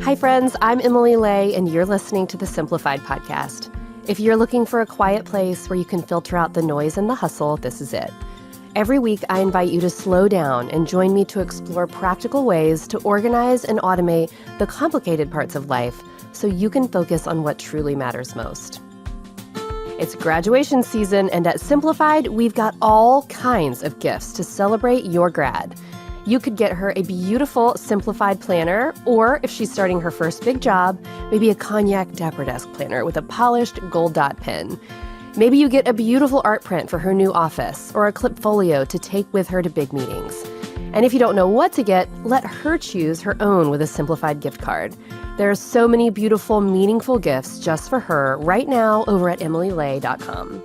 Hi, friends. I'm Emily Lay, and you're listening to the Simplified podcast. If you're looking for a quiet place where you can filter out the noise and the hustle, this is it. Every week, I invite you to slow down and join me to explore practical ways to organize and automate the complicated parts of life so you can focus on what truly matters most. It's graduation season, and at Simplified, we've got all kinds of gifts to celebrate your grad. You could get her a beautiful Simplified planner, or if she's starting her first big job, maybe a cognac Dapper Desk planner with a polished gold dot pen. Maybe you get a beautiful art print for her new office, or a clip folio to take with her to big meetings. And if you don't know what to get, let her choose her own with a Simplified gift card. There are so many beautiful, meaningful gifts just for her right now over at emilylay.com.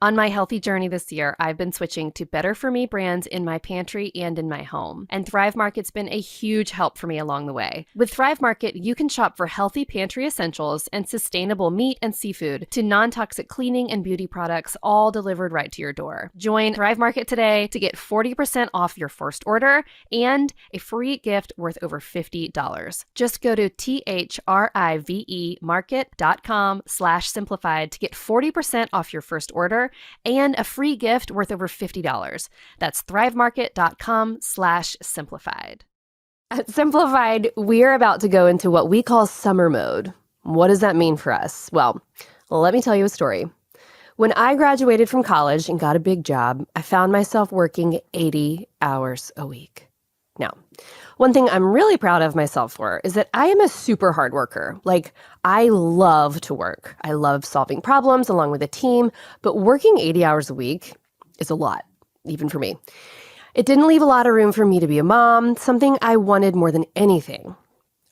On my healthy journey this year, I've been switching to better for me brands in my pantry and in my home. And Thrive Market's been a huge help for me along the way. With Thrive Market, you can shop for healthy pantry essentials and sustainable meat and seafood to non-toxic cleaning and beauty products, all delivered right to your door. Join Thrive Market today to get 40% off your first order and a free gift worth over $50. Just go to thrivemarket.com/simplified to get 40% off your first order and a free gift worth over $50. That's thrivemarket.com/simplified. At Simplified, we're about to go into what we call summer mode. What does that mean for us? Well, let me tell you a story. When I graduated from college and got a big job, I found myself working 80 hours a week. Now, one thing I'm really proud of myself for is that I am a super hard worker. I love to work. I love solving problems along with a team, but working 80 hours a week is a lot, even for me. It didn't leave a lot of room for me to be a mom, something I wanted more than anything.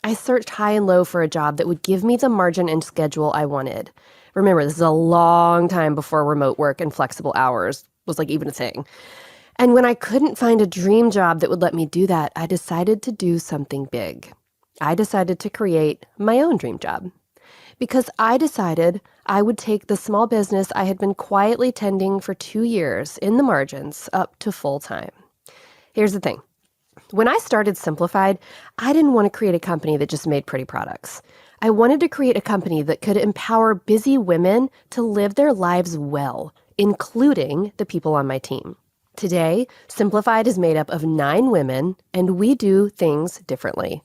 I searched high and low for a job that would give me the margin and schedule I wanted. Remember, this is a long time before remote work and flexible hours was even a thing. And when I couldn't find a dream job that would let me do that, I decided to do something big. I decided to create my own dream job. Because I decided I would take the small business I had been quietly tending for 2 years in the margins up to full time. Here's the thing. When I started Simplified, I didn't want to create a company that just made pretty products. I wanted to create a company that could empower busy women to live their lives well, including the people on my team. Today, Simplified is made up of 9 women, and we do things differently.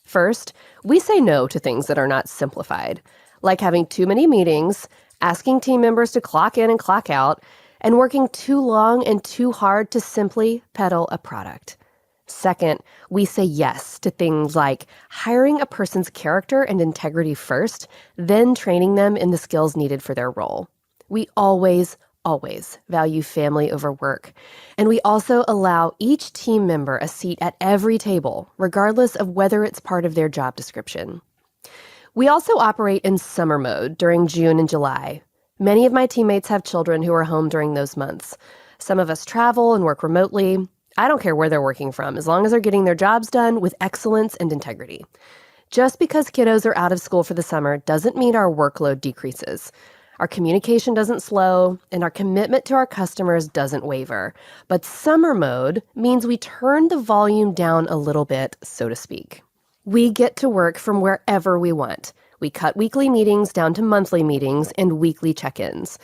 First, we say no to things that are not simplified, like having too many meetings, asking team members to clock in and clock out, and working too long and too hard to simply peddle a product. Second, we say yes to things like hiring a person's character and integrity first, then training them in the skills needed for their role. We always value family over work. And we also allow each team member a seat at every table, regardless of whether it's part of their job description. We also operate in summer mode during June and July. Many of my teammates have children who are home during those months. Some of us travel and work remotely. I don't care where they're working from, as long as they're getting their jobs done with excellence and integrity. Just because kiddos are out of school for the summer doesn't mean our workload decreases. Our communication doesn't slow, and our commitment to our customers doesn't waver. But summer mode means we turn the volume down a little bit, so to speak. We get to work from wherever we want. We cut weekly meetings down to monthly meetings and weekly check-ins.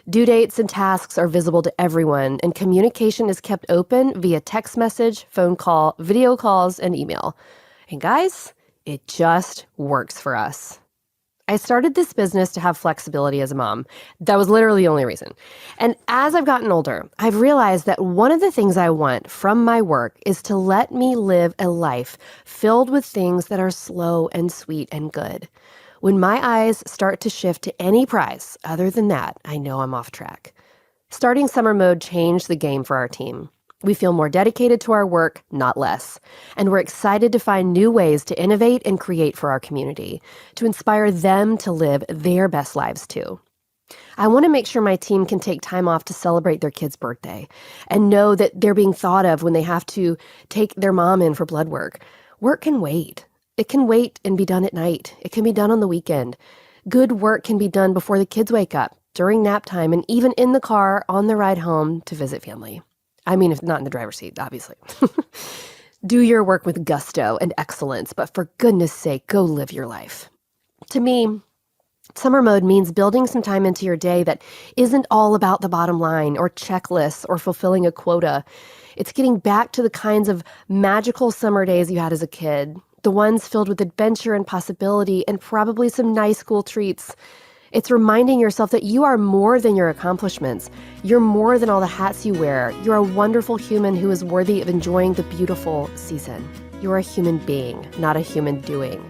Due dates and tasks are visible to everyone, and communication is kept open via text message, phone call, video calls, and email. And guys, it just works for us. I started this business to have flexibility as a mom. That was literally the only reason. And as I've gotten older, I've realized that one of the things I want from my work is to let me live a life filled with things that are slow and sweet and good. When my eyes start to shift to any prize other than that, I know I'm off track. Starting summer mode changed the game for our team. We feel more dedicated to our work, not less. And we're excited to find new ways to innovate and create for our community, to inspire them to live their best lives too. I want to make sure my team can take time off to celebrate their kid's birthday and know that they're being thought of when they have to take their mom in for blood work. Work can wait. It can wait and be done at night. It can be done on the weekend. Good work can be done before the kids wake up, during nap time, and even in the car on the ride home to visit family. I mean, if not in the driver's seat, obviously. Do your work with gusto and excellence, but for goodness sake, go live your life. To me, summer mode means building some time into your day that isn't all about the bottom line or checklists or fulfilling a quota. It's getting back to the kinds of magical summer days you had as a kid, the ones filled with adventure and possibility and probably some nice cool treats. It's reminding yourself that you are more than your accomplishments. You're more than all the hats you wear. You're a wonderful human who is worthy of enjoying the beautiful season. You're a human being, not a human doing.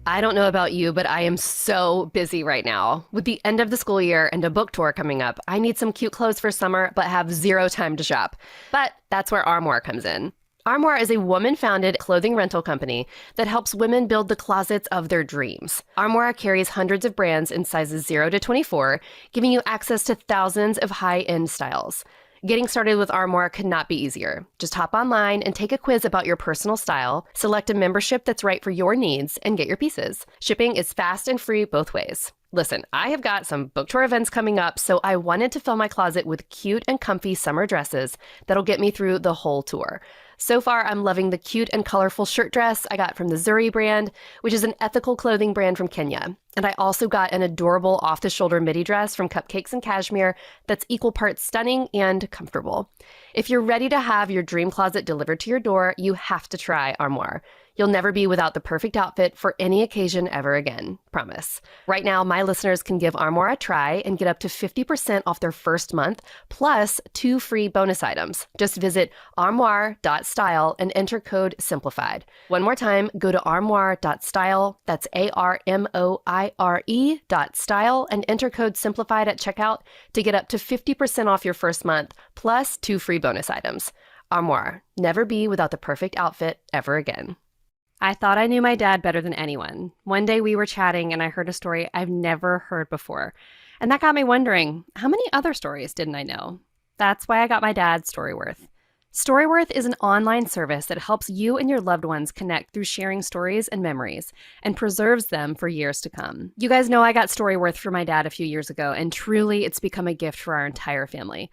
I don't know about you, but I am so busy right now. With the end of the school year and a book tour coming up, I need some cute clothes for summer, but have zero time to shop. But that's where Armoire comes in. Armoire is a woman-founded clothing rental company that helps women build the closets of their dreams. Armoire carries hundreds of brands in sizes 0 to 24, giving you access to thousands of high-end styles. Getting started with Armoire could not be easier. Just hop online and take a quiz about your personal style, select a membership that's right for your needs, and get your pieces. Shipping is fast and free both ways. Listen, I have got some book tour events coming up, so I wanted to fill my closet with cute and comfy summer dresses that'll get me through the whole tour. So far, I'm loving the cute and colorful shirt dress I got from the Zuri brand, which is an ethical clothing brand from Kenya. And I also got an adorable off-the-shoulder midi dress from Cupcakes and Cashmere that's equal parts stunning and comfortable. If you're ready to have your dream closet delivered to your door, you have to try Armoire. You'll never be without the perfect outfit for any occasion ever again. Promise. Right now, my listeners can give Armoire a try and get up to 50% off their first month, plus 2 free bonus items. Just visit armoire.style and enter code SIMPLIFIED. One more time, go to armoire.style, that's ARMOIRE.style, and enter code SIMPLIFIED at checkout to get up to 50% off your first month, plus 2 free bonus items. Armoire. Never be without the perfect outfit ever again. I thought I knew my dad better than anyone. One day we were chatting and I heard a story I've never heard before. And that got me wondering, how many other stories didn't I know? That's why I got my dad Storyworth. Storyworth is an online service that helps you and your loved ones connect through sharing stories and memories and preserves them for years to come. You guys know I got Storyworth for my dad a few years ago, and truly it's become a gift for our entire family.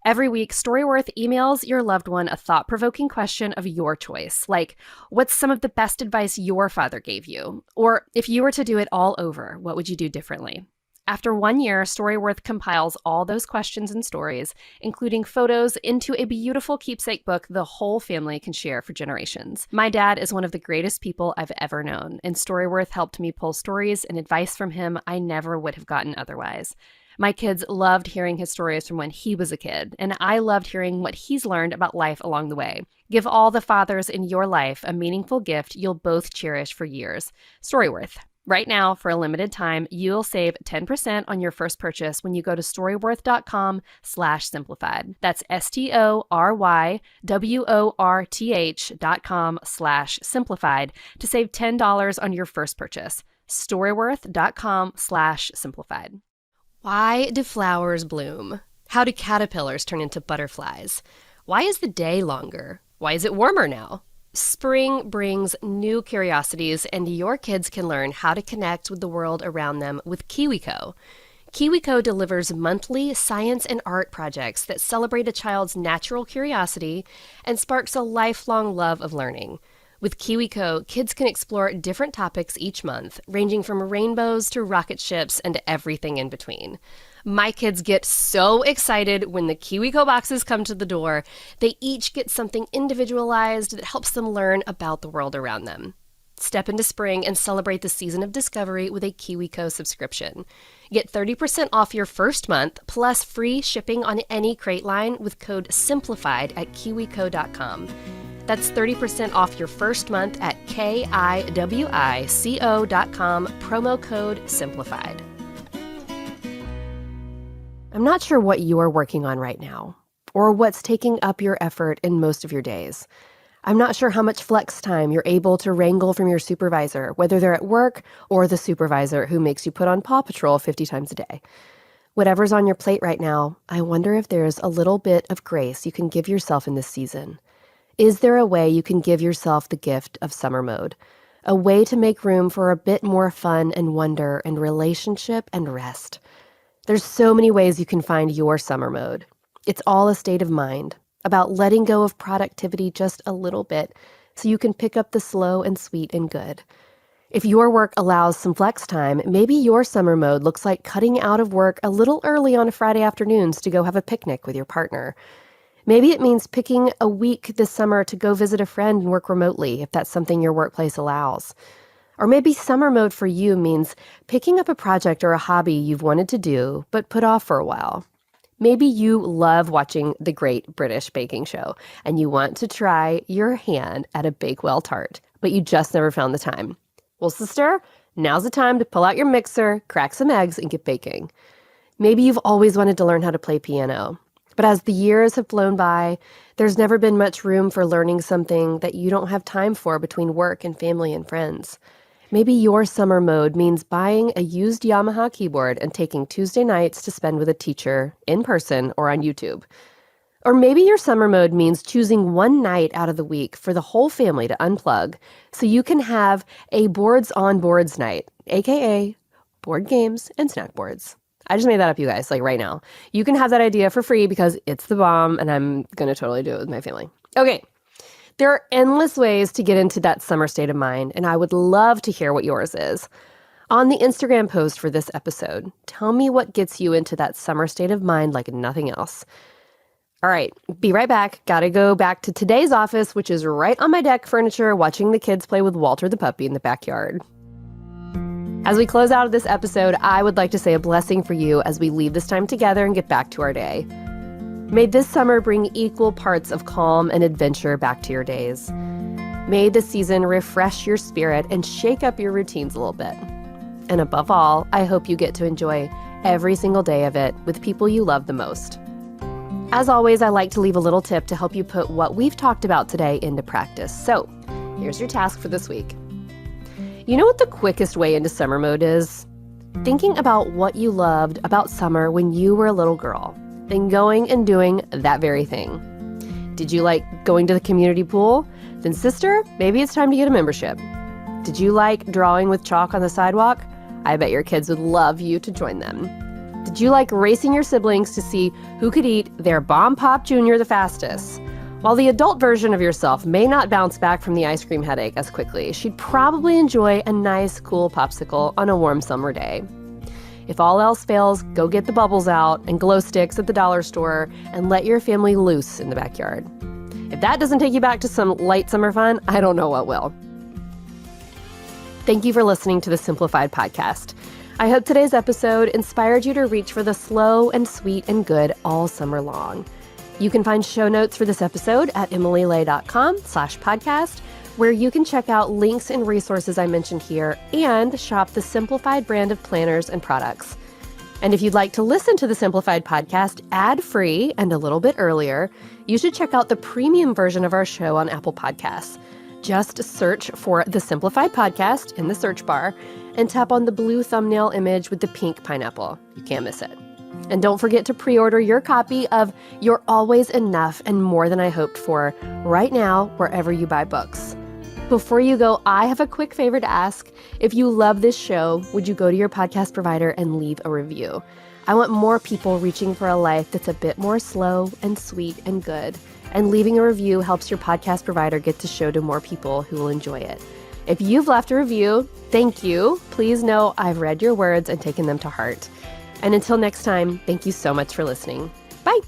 Every week, Storyworth emails your loved one a thought-provoking question of your choice, like, what's some of the best advice your father gave you? Or, if you were to do it all over, what would you do differently? After 1 year, Storyworth compiles all those questions and stories, including photos, into a beautiful keepsake book the whole family can share for generations. My dad is one of the greatest people I've ever known, and Storyworth helped me pull stories and advice from him I never would have gotten otherwise. My kids loved hearing his stories from when he was a kid, and I loved hearing what he's learned about life along the way. Give all the fathers in your life a meaningful gift you'll both cherish for years. Storyworth. Right now, for a limited time, you'll save 10% on your first purchase when you go to storyworth.com/simplified. That's STORYWORTH.com/simplified to save $10 on your first purchase. Storyworth.com/simplified. Why do flowers bloom? How do caterpillars turn into butterflies? Why is the day longer? Why is it warmer now? Spring brings new curiosities, and your kids can learn how to connect with the world around them with Kiwico. Kiwico delivers monthly science and art projects that celebrate a child's natural curiosity and sparks a lifelong love of learning. With Kiwico, kids can explore different topics each month, ranging from rainbows to rocket ships and everything in between. My kids get so excited when the Kiwico boxes come to the door. They each get something individualized that helps them learn about the world around them. Step into spring and celebrate the season of discovery with a Kiwico subscription. Get 30% off your first month, plus free shipping on any crate line with code SIMPLIFIED at kiwico.com. That's 30% off your first month at kiwico.com, promo code SIMPLIFIED. I'm not sure what you're working on right now, or what's taking up your effort in most of your days. I'm not sure how much flex time you're able to wrangle from your supervisor, whether they're at work or the supervisor who makes you put on Paw Patrol 50 times a day. Whatever's on your plate right now, I wonder if there's a little bit of grace you can give yourself in this season. Is there a way you can give yourself the gift of summer mode? A way to make room for a bit more fun and wonder and relationship and rest? There's so many ways you can find your summer mode. It's all a state of mind. about letting go of productivity just a little bit so you can pick up the slow and sweet and good. If your work allows some flex time, maybe your summer mode looks like cutting out of work a little early on Friday afternoons to go have a picnic with your partner. Maybe it means picking a week this summer to go visit a friend and work remotely, if that's something your workplace allows. Or maybe summer mode for you means picking up a project or a hobby you've wanted to do but put off for a while. Maybe you love watching The Great British Baking Show and you want to try your hand at a Bakewell tart, but you just never found the time. Well, sister, now's the time to pull out your mixer, crack some eggs, and get baking. Maybe you've always wanted to learn how to play piano, but as the years have flown by, there's never been much room for learning something that you don't have time for between work and family and friends. Maybe your summer mode means buying a used Yamaha keyboard and taking Tuesday nights to spend with a teacher in person or on YouTube. Or maybe your summer mode means choosing one night out of the week for the whole family to unplug so you can have a boards on boards night, aka board games and snack boards. I just made that up, you guys, like right now. You can have that idea for free because it's the bomb and I'm going to totally do it with my family. Okay. There are endless ways to get into that summer state of mind, and I would love to hear what yours is. On the Instagram post for this episode, tell me what gets you into that summer state of mind like nothing else. All right, be right back. Gotta go back to today's office, which is right on my deck furniture, watching the kids play with Walter the puppy in the backyard. As we close out of this episode, I would like to say a blessing for you as we leave this time together and get back to our day. May this summer bring equal parts of calm and adventure back to your days. May this season refresh your spirit and shake up your routines a little bit. And above all, I hope you get to enjoy every single day of it with people you love the most. As always, I like to leave a little tip to help you put what we've talked about today into practice. So here's your task for this week. You know what the quickest way into summer mode is? Thinking about what you loved about summer when you were a little girl. Then going and doing that very thing. Did you like going to the community pool? Then sister, maybe it's time to get a membership. Did you like drawing with chalk on the sidewalk? I bet your kids would love you to join them. Did you like racing your siblings to see who could eat their Bomb Pop Jr. the fastest? While the adult version of yourself may not bounce back from the ice cream headache as quickly, she'd probably enjoy a nice, cool popsicle on a warm summer day. If all else fails, go get the bubbles out and glow sticks at the dollar store and let your family loose in the backyard. If that doesn't take you back to some light summer fun, I don't know what will. Thank you for listening to the Simplified podcast. I hope today's episode inspired you to reach for the slow and sweet and good all summer long. You can find show notes for this episode at emilylay.com/podcast, where you can check out links and resources I mentioned here and shop the Simplified brand of planners and products. And if you'd like to listen to the Simplified podcast ad-free and a little bit earlier, you should check out the premium version of our show on Apple Podcasts. Just search for the Simplified podcast in the search bar and tap on the blue thumbnail image with the pink pineapple. You can't miss it. And don't forget to pre-order your copy of You're Always Enough and More Than I Hoped For right now wherever you buy books. Before you go, I have a quick favor to ask. If you love this show, would you go to your podcast provider and leave a review? I want more people reaching for a life that's a bit more slow and sweet and good. And leaving a review helps your podcast provider get the show to more people who will enjoy it. If you've left a review, thank you. Please know I've read your words and taken them to heart. And until next time, thank you so much for listening. Bye.